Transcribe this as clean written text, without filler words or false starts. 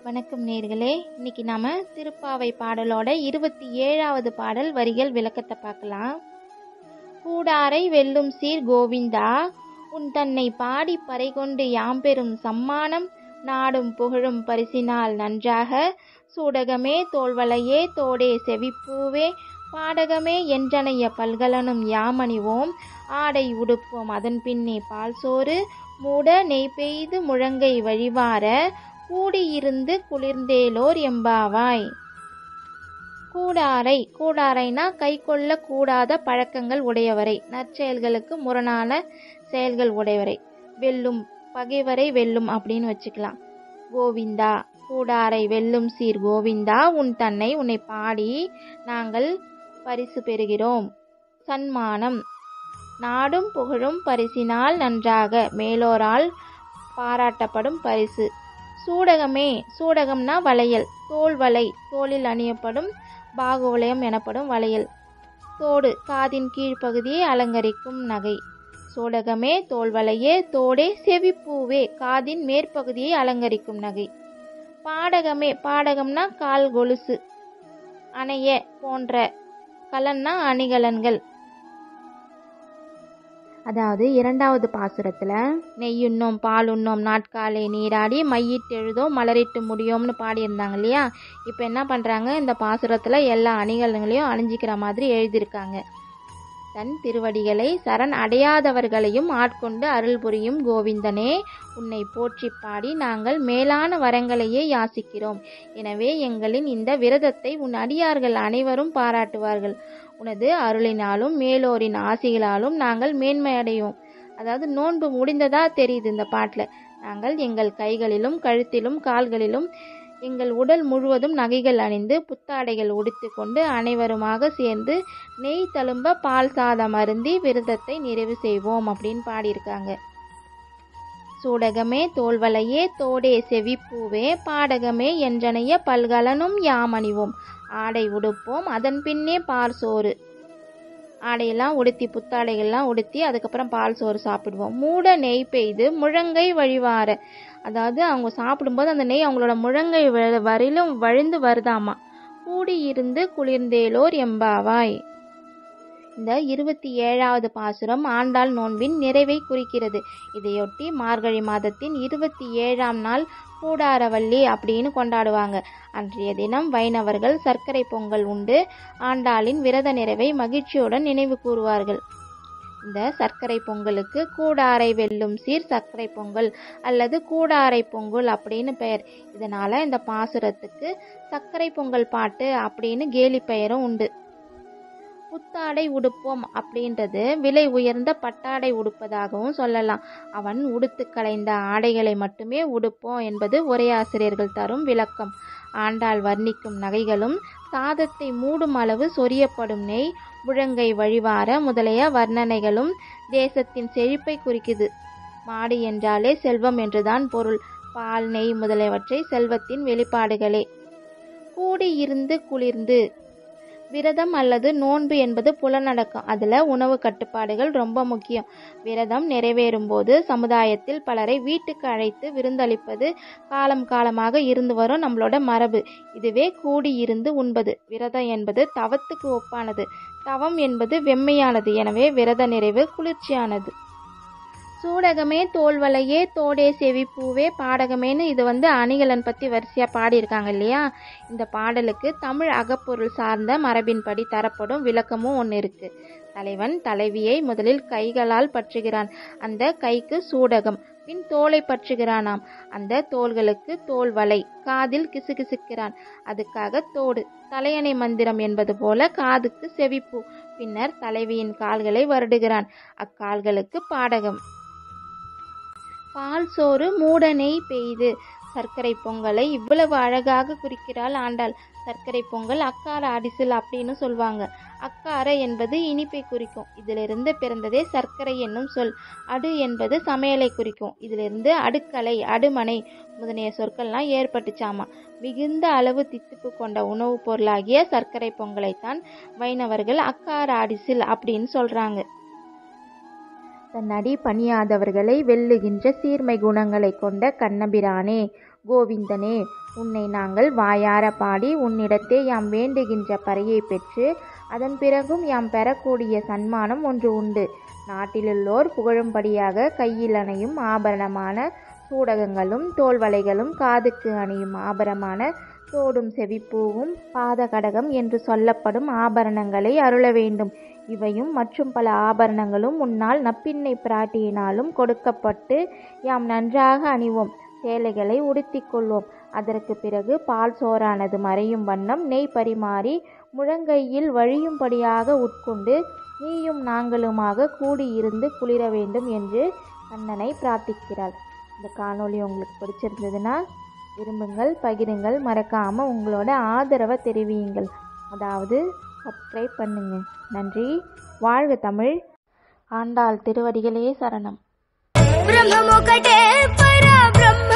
வணக்கம் நேர்களே, இன்னைக்கு நாம திருப்பாவை பாடலோட 27வது பாடல் வரிகள் விளக்கத்தை பார்க்கலாம். கூடாரை வெல்லும் சீர் கோவிந்தா, உன் தன்னை பாடி பறை கொண்டு யாம்பெரும் சம்மானம் நாடும் புகழும் பரிசினால் நன்றாக, சூடகமே தோள்வளையே தோடே செவிப்பூவே பாடகமே என்றனைய பல்கலனும் யாமணிவோம், ஆடை உடுப்போம் அதன் பின்னே பால் சோறு மூட நெய் பெய்து முழங்கை வழிவார கூடியிருந்து குளிர்ந்தேலோர் எம்பாவாய். கூடாரை, கூடாரைனா கை கொள்ள கூடாத பழக்கங்கள் உடையவரை, நற்செயல்களுக்கு முரணான செயல்கள் உடையவரை. வெல்லும், பகைவரை வெல்லும் அப்படின்னு வச்சுக்கலாம். கோவிந்தா, கூடாரை வெல்லும் சீர் கோவிந்தா, உன்னை பாடி நாங்கள் பரிசு பெறுகிறோம். சன்மானம், நாடும் புகழும் பரிசினால் நன்றாக, மேலோரால் பாராட்டப்படும் பரிசு. சூடகமே, சூடகம்னா வளையல், தோல் வலை, தோளில் அணியப்படும் பாகுவலயம் எனப்படும் வளையல். தோடு, காதின் கீழ்ப்பகுதியை அலங்கரிக்கும் நகை. சூடகமே தோல்வளையே தோடே செவிப்பூவே, காதின் மேற்பகுதியை அலங்கரிக்கும் நகை. பாடகமே, பாடகம்னா கால் கொலுசு, அணைய போன்ற, கலன்னா அணிகலன்கள். அதாவது 2வது பாசுரத்தில் நெய்யுண்ணோம் பாலுண்ணோம் நாட்காலே நீராடி மையிட்டு எழுதோம் மலரிட்டு முடியோம்னு பாடியிருந்தாங்க இல்லையா. இப்போ என்ன பண்ணுறாங்க, இந்த பாசுரத்தில் எல்லா அணிகலன்களையும் அணிஞ்சிக்கிற மாதிரி எழுதியிருக்காங்க. தன் திருவடிகளை சரண் அடையாதவர்களையும் ஆட்கொண்டு அருள் புரியும் கோவிந்தனே, உன்னை போற்றி பாடி நாங்கள் மேலான வரங்களையே யாசிக்கிறோம். எனவே எங்களின் இந்த விரதத்தை உன் அடியார்கள் அனைவரும் பாராட்டுவார்கள். உனது அருளினாலும் மேலோரின் ஆசிகளாலும் நாங்கள் மேன்மையடைவோம். அதாவது நோன்பு முடிந்ததா தெரியுது இந்த பாட்டில். நாங்கள் எங்கள் கைகளிலும் கழுத்திலும் கால்களிலும் எங்கள் உடல் முழுவதும் நகைகள் அணிந்து புத்தாடைகள் உடுத்து கொண்டு அனைவருமாக சேர்ந்து நெய் தழும்ப பால் சாதம் அருந்தி விரதத்தை நிறைவு செய்வோம் அப்படின்னு பாடியிருக்காங்க. சூடகமே தோல்வளையே தோடே செவிப்பூவே பாடகமே என்றனைய பல்கலனும் யாமணிவோம், ஆடை உடுப்போம் அதன் பின்னே பால் சோறு. ஆடையெல்லாம் உடுத்தி புத்தாடைகள்லாம் உடுத்தி அதுக்கப்புறம் பால் சோறு சாப்பிடுவோம். மூட நெய் பெய்து முழங்கை வழிவார, அதாவது அவங்க சாப்பிடும்போது அந்த நெய் அவங்களோட முழங்கை வரையிலும் வழிந்து வருதாமா. கூடியிருந்து குளிர்ந்தேலோர் எம்பாவாய். இந்த 27வது பாசுரம் ஆண்டாள் நோன்பின் நிறைவை குறிக்கிறது. இதையொட்டி மார்கழி மாதத்தின் 27ஆம் நாள் கூடாரவள்ளி அப்படின்னு கொண்டாடுவாங்க. அன்றைய தினம் வைணவர்கள் சர்க்கரை பொங்கல் உண்டு ஆண்டாளின் விரத நிறைவை மகிழ்ச்சியுடன் நினைவு கூறுவார்கள். இந்த சர்க்கரை பொங்கலுக்கு கூடாரை வெல்லும் சீர் சர்க்கரை பொங்கல் அல்லது கூடாரை பொங்கல் அப்படின்னு பெயர். இதனால இந்த பாசுரத்துக்கு சர்க்கரை பொங்கல் பாட்டு அப்படின்னு கேலி பெயரும் உண்டு. புத்தாடை உடுப்போம் அப்படின்றது விலை உயர்ந்த பட்டாடை உடுப்பதாகவும் சொல்லலாம். அவன் உடுத்து களைந்த ஆடைகளை மட்டுமே உடுப்போம் என்பது உரையாசிரியர்கள் தரும் விளக்கம். ஆண்டாள் வர்ணிக்கும் நகைகளும் சாதத்தை மூடும் அளவு சொரியப்படும் நெய் முழங்கை வழிவார முதலிய வர்ணனைகளும் தேசத்தின் செழிப்பை குறிக்குது. மாடு என்றாலே செல்வம் என்றுதான் பொருள். பால் நெய் முதலியவற்றை செல்வத்தின் வெளிப்பாடுகளே. கூடியிருந்து குளிர்ந்து, விரதம் அல்லது நோன்பு என்பது புலனடக்கம். அதில் உணவு கட்டுப்பாடுகள் ரொம்ப முக்கியம். விரதம் நிறைவேறும் போது சமுதாயத்தில் பலரை வீட்டுக்கு அழைத்து விருந்தளிப்பது காலம் காலமாக இருந்து வரும் நம்மளோட மரபு. இதுவே கூடியிருந்து உண்பது. விரதம் என்பது தவத்துக்கு ஒப்பானது. தவம் என்பது வெம்மையானது. எனவே விரத நிறைவு குளிர்ச்சியானது. சூடகமே தோல்வளையே தோடே செவிப்பூவே பாடகமேன்னு இது அணிகலன் பற்றி வரிசையாக பாடியிருக்காங்க இல்லையா. இந்த பாடலுக்கு தமிழ் அகப்பொருள் சார்ந்த மரபின்படி தரப்படும் விளக்கமும் ஒன்று இருக்கு. தலைவன் தலைவியை முதலில் கைகளால் பற்றுகிறான். அந்த கைக்கு சூடகம். பின் தோலை பற்றுகிறானாம். அந்த தோள்களுக்கு தோல் வலை. காதில் கிசுகிசுக்கிறான். அதுக்காக தோடு. தலையணை மந்திரம் என்பது போல காதுக்கு செவிப்பூ. பின்னர் தலைவியின் கால்களை வருடுகிறான். அக்கால்களுக்கு பாடகம். பால் சோறு மூட நெய் பெய்து. சர்க்கரை பொங்கலை இவ்வளவு அழகாக குறிக்கிறாள் ஆண்டாள். சர்க்கரை பொங்கல் அக்கார அடிசில் அப்படின்னு சொல்லுவாங்க. அக்கார என்பது இனிப்பை குறிக்கும். இதிலிருந்து பிறந்ததே சர்க்கரை என்னும் சொல். அடு என்பது சமையலை குறிக்கும். இதிலிருந்து அடுக்கலை அடுமனை முதலிய சொற்கள்லாம் ஏற்பட்டுச்சாமா. மிகுந்த அளவு தித்திப்பு கொண்ட உணவுப் பொருளாகிய சர்க்கரை பொங்கலைத்தான் வைணவர்கள் அக்கார அடிசில் அப்படின்னு சொல்றாங்க. தன் அடி பணியாதவர்களை வெல்லுகின்ற சீர்மை குணங்களை கொண்ட கண்ணபிரானே, கோவிந்தனே, உன்னை நாங்கள் வாயார பாடி உன்னிடத்தே யாம் வேண்டுகின்ற பறையை பெற்று அதன் பிறகும் யாம் பெறக்கூடிய சன்மானம் ஒன்று உண்டு. நாட்டிலுள்ளோர் புகழும்படியாக கையில் அணியும் ஆபரணமான சூடகங்களும் தோள்வளைகளும் காதுக்கு அணியும் ஆபரணமான தோடும் செவிப்பூவும் பாதகடகம் என்று சொல்லப்படும் ஆபரணங்களை அருள வேண்டும். இவையும் மற்றும் பல ஆபரணங்களும் முன்னால் நப்பின்னை பிராட்டியினாலும் கொடுக்கப்பட்டு யாம் நன்றாக அணிவோம். சேலைகளை உடுத்திக் கொள்வோம். அதற்கு பிறகு பால் சோறானது மறையும் வண்ணம் நெய் பரிமாறி முழங்கையில் வழியும்படியாக உட்கொண்டு நீயும் நாங்களுமாக கூடியிருந்து குளிர வேண்டும் என்று கண்ணனை பிரார்த்திக்கிறாள். இந்த காணொளி உங்களுக்கு பிடிச்சிருந்ததுன்னா விரும்புங்கள், பகிருங்கள், மறக்காமல் உங்களோட ஆதரவை தெரிவியுங்கள். அதாவது சப்ஸ்கிரைப் பண்ணுங்க. நன்றி. வாழ்க தமிழ். ஆண்டாள் திருவடிகளே சரணம். பிரம்ம